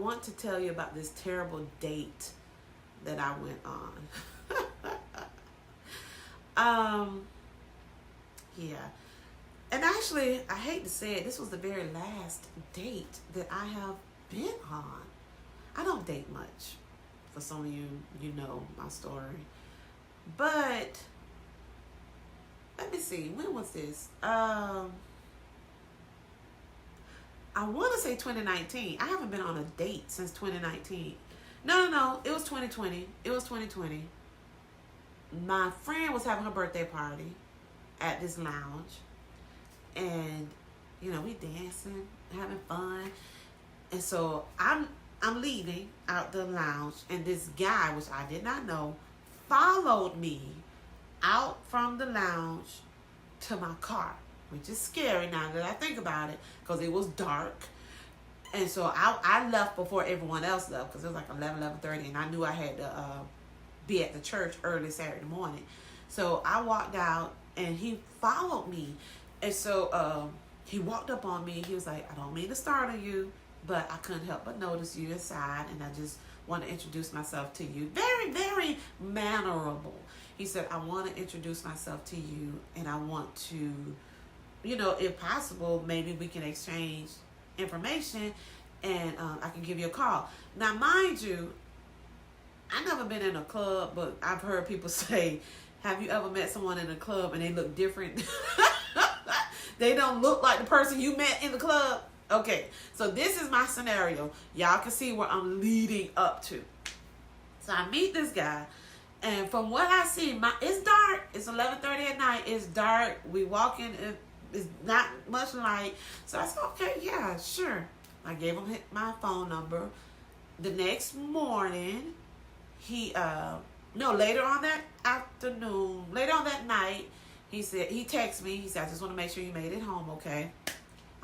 want to tell you about this terrible date that I went on. Yeah. And actually, I hate to say it, this was the very last date that I have been on. I don't date much. For some of you, you know my story. But, let me see, when was this? I want to say 2019. I haven't been on a date since 2019. No, it was 2020. It was 2020. My friend was having her birthday party at this lounge. And, you know, we dancing, having fun. And so I'm leaving out the lounge, and this guy, which I did not know, followed me out from the lounge to my car, which is scary now that I think about it, because it was dark. And so I left before everyone else left, because it was like 11:30, and I knew I had to be at the church early Saturday morning. So I walked out, and he followed me. And so he walked up on me. He was like, I don't mean to startle you, but I couldn't help but notice you inside, and I just want to introduce myself to you. Very, very mannerable. He said, I want to introduce myself to you, and I want to, you know, if possible, maybe we can exchange information, and I can give you a call. Now, mind you, I've never been in a club, but I've heard people say, have you ever met someone in a club and they look different? They don't look like the person you met in the club. Okay, so this is my scenario. Y'all can see where I'm leading up to. So I meet this guy, and from what I see, it's dark. It's 11:30 at night. It's dark. We walk in. It's not much light. So I said, okay, yeah, sure. I gave him my phone number. The next morning, later on that afternoon, later on that night, he texted me. He said, I just want to make sure you made it home, okay?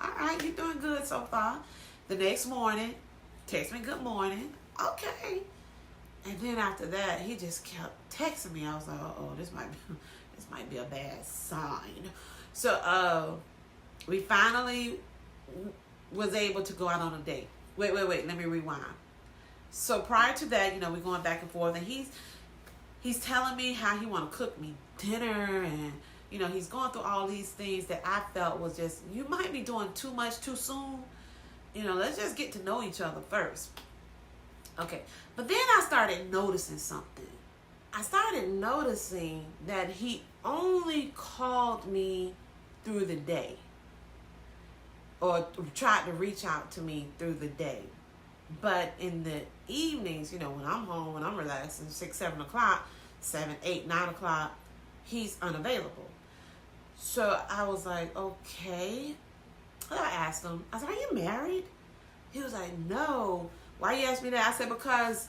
All right, you're doing good so far. The next morning, text me good morning. Okay. And then after that, he just kept texting me. I was like, oh, this might be a bad sign. So we finally was able to go out on a date. Wait, let me rewind. So prior to that, you know, we're going back and forth, and he's telling me how he want to cook me dinner, and you know, he's going through all these things that I felt was just, you might be doing too much too soon. You know, let's just get to know each other first. Okay. But then I started noticing something. I started noticing that he only called me through the day, or tried to reach out to me through the day. But in the evenings, you know, when I'm home, when I'm relaxing, 6, 7 o'clock, 7, 8, 9 o'clock, he's unavailable. So I was like, okay. I asked him, I said, are you married? He was like, no. Why you ask me that? I said, because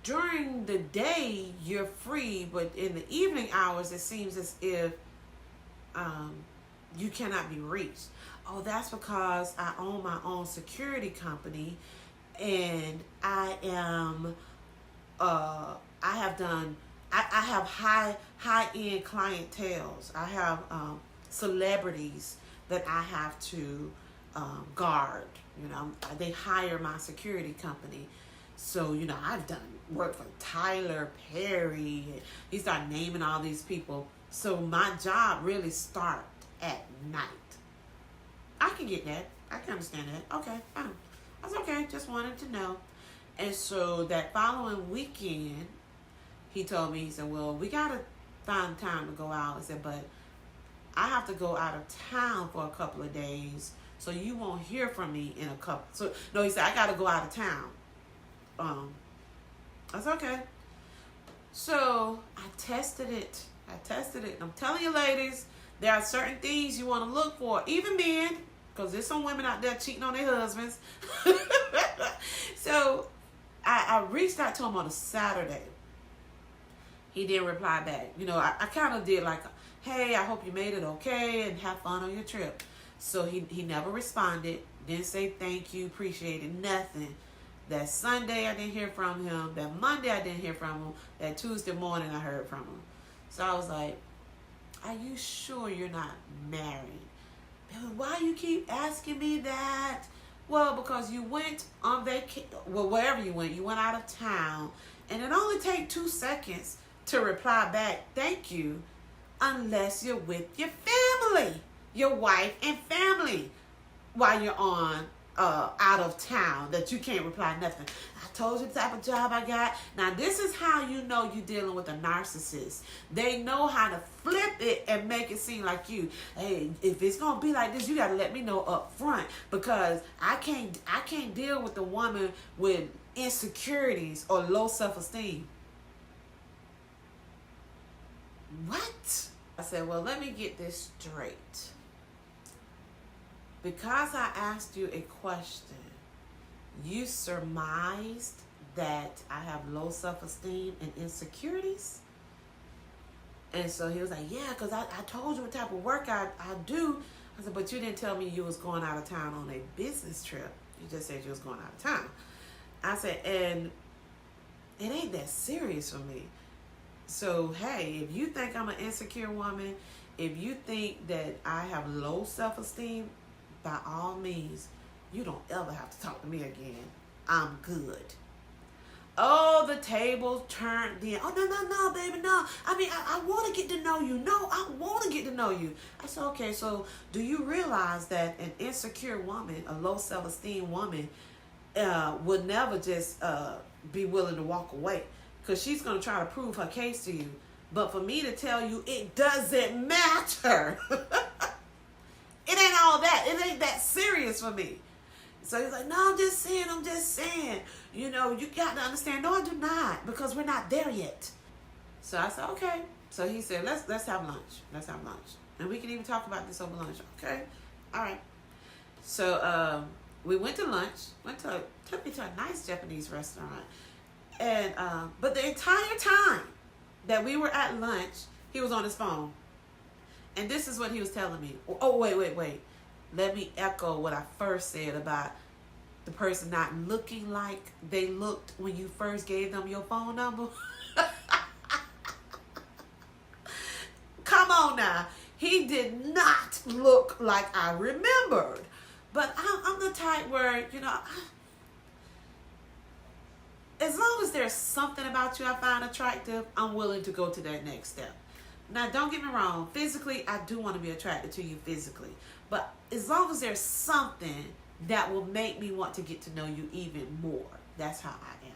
during the day you're free, but in the evening hours it seems as if you cannot be reached. Oh, that's because I own my own security company, and I have high-end clienteles. I have celebrities that I have to guard. You know, they hire my security company. So, you know, I've done work for Tyler Perry. He started naming all these people. So my job really starts at night. I can get that. I can understand that. Okay, fine. That's okay. Just wanted to know. And so that following weekend, he told me, he said, well, we got to find time to go out. I said, but I have to go out of town for a couple of days, so you won't hear from me in a couple. So, no, he said, I got to go out of town. That's okay. So I tested it. I'm telling you, ladies, there are certain things you want to look for, even men, because there's some women out there cheating on their husbands. So I reached out to him on a Saturday. He didn't reply back. You know, I kind of did like, hey, I hope you made it okay and have fun on your trip. So he never responded, didn't say thank you, appreciate it, nothing. That Sunday I didn't hear from him. That Monday I didn't hear from him. That Tuesday morning I heard from him. So I was like, are you sure you're not married? Why you keep asking me that? Well, because you went on vacation, well, wherever you went out of town, and it only takes 2 seconds to reply back, thank you, unless you're with your family, your wife and family, while you're on out of town, that you can't reply nothing. I told you the type of job I got. Now, this is how you know you're dealing with a narcissist. They know how to flip it and make it seem like you, hey, if it's gonna be like this, you gotta let me know up front, because I can't deal with a woman with insecurities or low self-esteem. What? I said, well, let me get this straight. Because I asked you a question, you surmised that I have low self-esteem and insecurities? And so he was like, yeah, because I told you what type of work I do. I said, but you didn't tell me you was going out of town on a business trip. You just said you was going out of town. I said, and it ain't that serious for me. So, hey, if you think I'm an insecure woman, if you think that I have low self-esteem, by all means, you don't ever have to talk to me again. I'm good. Oh, the tables turned then. Oh, no, baby, no. I mean, I want to get to know you. No, I want to get to know you. I said, okay, so do you realize that an insecure woman, a low self-esteem woman, would never just be willing to walk away? Because she's going to try to prove her case to you. But for me to tell you it doesn't matter. It ain't all that. It ain't that serious for me. So he's like, no, I'm just saying. You know, you got to understand. No, I do not, because we're not there yet. So I said, okay. So he said, let's have lunch. Let's have lunch. And we can even talk about this over lunch. Okay. All right. So we went to lunch. Took me to a nice Japanese restaurant. And but the entire time that we were at lunch, he was on his phone. And this is what he was telling me. Oh, wait. Let me echo what I first said about the person not looking like they looked when you first gave them your phone number. Come on now. He did not look like I remembered. But I'm the type where, you know, as long as there's something about you I find attractive, I'm willing to go to that next step. Now, don't get me wrong. Physically, I do want to be attracted to you physically. But as long as there's something that will make me want to get to know you even more, that's how I am.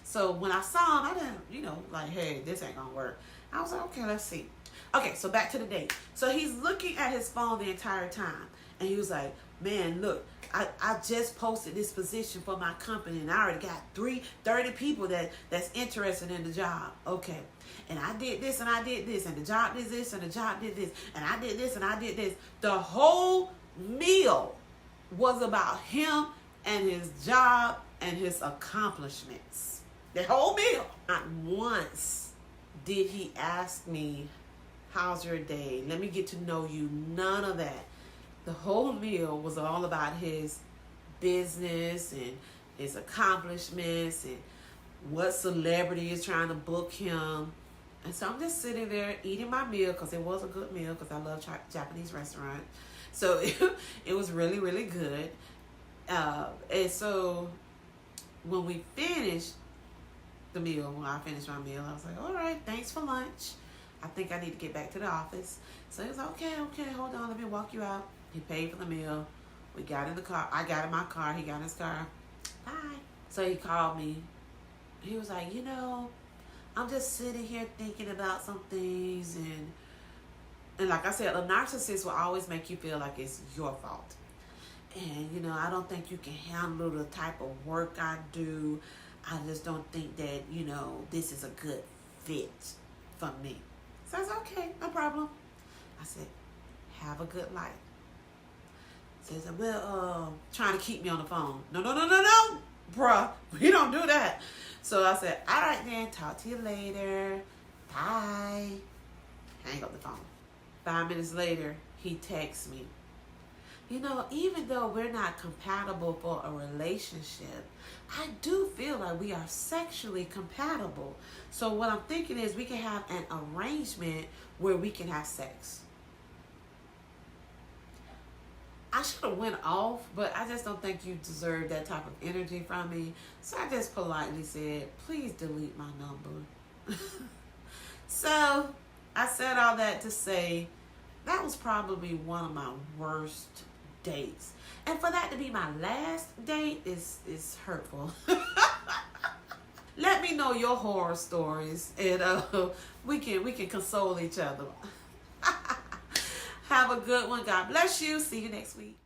So when I saw him, I didn't, you know, like, hey, this ain't going to work. I was like, okay, let's see. Okay, so back to the date. So he's looking at his phone the entire time. And he was like, man, look, I just posted this position for my company, and I already got 30 people that's interested in the job. Okay. And I did this and I did this, and the job did this and the job did this, and I did this and I did this. The whole meal was about him and his job and his accomplishments. The whole meal. Not once did he ask me, how's your day? Let me get to know you. None of that. The whole meal was all about his business and his accomplishments and what celebrity is trying to book him. And so I'm just sitting there eating my meal, because it was a good meal, because I love Japanese restaurant. So it was really, really good. And so when we finished the meal, when I finished my meal, I was like, all right, thanks for lunch. I think I need to get back to the office. So he was like, okay, hold on, let me walk you out. He paid for the meal. We got in the car. I got in my car. He got in his car. Bye. So he called me. He was like, you know, I'm just sitting here thinking about some things. And like I said, a narcissist will always make you feel like it's your fault. And, you know, I don't think you can handle the type of work I do. I just don't think that, you know, this is a good fit for me. So I said, okay, no problem. I said, have a good life. So he said, well, trying to keep me on the phone. No, bruh, we don't do that. So I said, all right then, talk to you later. Bye. Hang up the phone. 5 minutes later, he texts me. You know, even though we're not compatible for a relationship, I do feel like we are sexually compatible. So what I'm thinking is we can have an arrangement where we can have sex. I should have went off, but I just don't think you deserve that type of energy from me. So I just politely said, please delete my number. So I said all that to say that was probably one of my worst dates. And for that to be my last date is hurtful. Let me know your horror stories, and we can console each other. Have a good one. God bless you. See you next week.